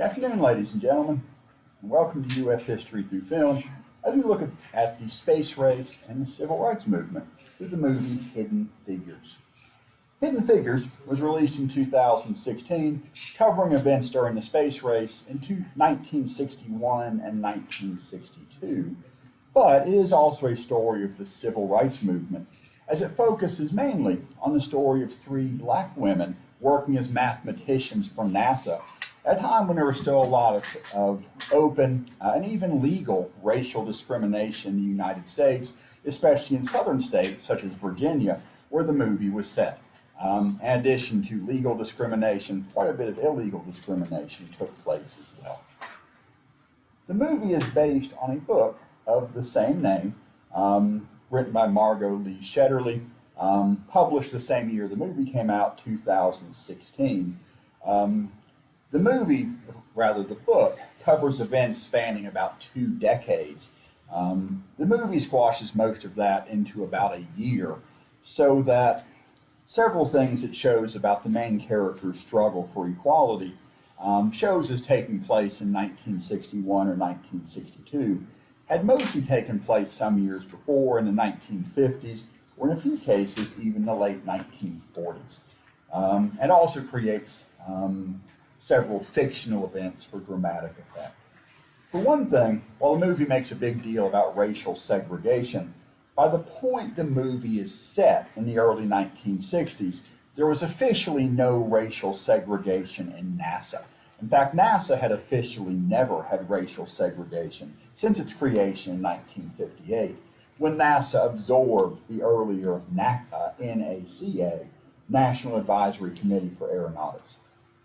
Good afternoon, ladies and gentlemen, and welcome to U.S. History Through Film as we look at the space race and the civil rights movement through the movie Hidden Figures. Hidden Figures was released in 2016, covering events during the space race in 1961 and 1962, but it is also a story of the civil rights movement, as it focuses mainly on the story of three black women working as mathematicians for NASA at a time when there was still a lot of open and even legal racial discrimination in the United States, especially in southern states such as Virginia, where the movie was set. In addition to legal discrimination, quite a bit of illegal discrimination took place as well. The movie is based on a book of the same name, written by Margot Lee Shetterly, published the same year the movie came out, 2016. The book, covers events spanning about 2 decades. The movie squashes most of that into about a year, so that several things it shows about the main character's struggle for equality shows as taking place in 1961 or 1962, had mostly taken place some years before in the 1950s, or in a few cases even the late 1940s. And also creates several fictional events for dramatic effect. For one thing, while the movie makes a big deal about racial segregation, by the point the movie is set in the early 1960s, there was officially no racial segregation in NASA. In fact, NASA had officially never had racial segregation since its creation in 1958, when NASA absorbed the earlier NACA, National Advisory Committee for Aeronautics.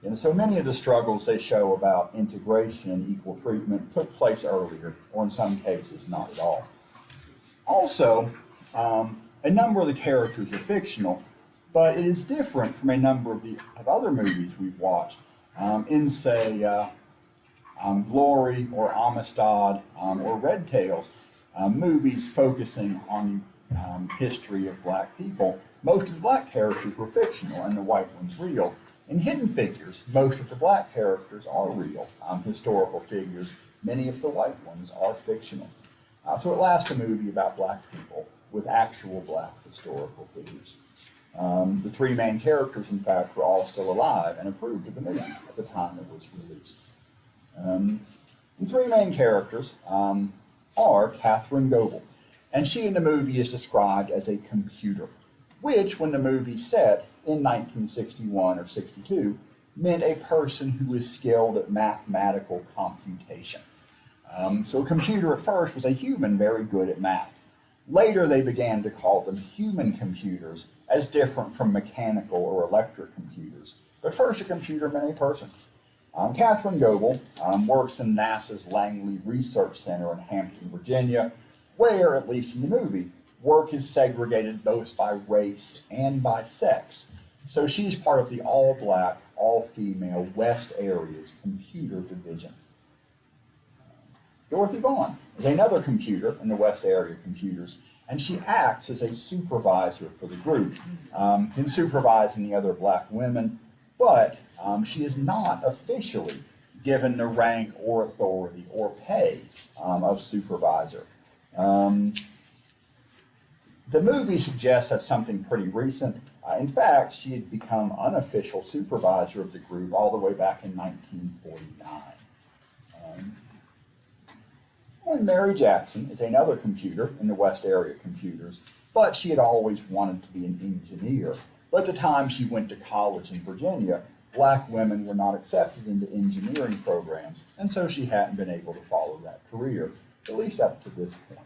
And so many of the struggles they show about integration and equal treatment took place earlier, or in some cases, not at all. Also, a number of the characters are fictional, but it is different from a number of other movies we've watched, in, say, Glory or Amistad or Red Tails, movies focusing on the history of black people. Most of the black characters were fictional and the white ones real. In Hidden Figures, most of the black characters are real, historical figures. Many of the white ones are fictional. So it lasts a movie about black people with actual black historical figures. The three main characters, in fact, were all still alive and approved of the movie at the time it was released. The three main characters are Catherine Goebel, and she in the movie is described as a computer, which, when the movie's set in 1961 or 62, meant a person who was skilled at mathematical computation. So a computer at first was a human very good at math. Later they began to call them human computers, as different from mechanical or electric computers. But first a computer meant a person. Catherine Goebel works in NASA's Langley Research Center in Hampton, Virginia, where, at least in the movie, work is segregated both by race and by sex. So she's part of the all-black, all-female West Area's computer division. Dorothy Vaughan is another computer in the West Area computers, and she acts as a supervisor for the group, in supervising the other black women, but she is not officially given the rank or authority or pay of supervisor. The movie suggests that's something pretty recent. In fact, she had become unofficial supervisor of the group all the way back in 1949. And Mary Jackson is another computer in the West Area computers, but she had always wanted to be an engineer. But at the time she went to college in Virginia, black women were not accepted into engineering programs, and so she hadn't been able to follow that career, at least up to this point.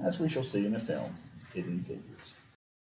As we shall see in the film, Hidden Figures.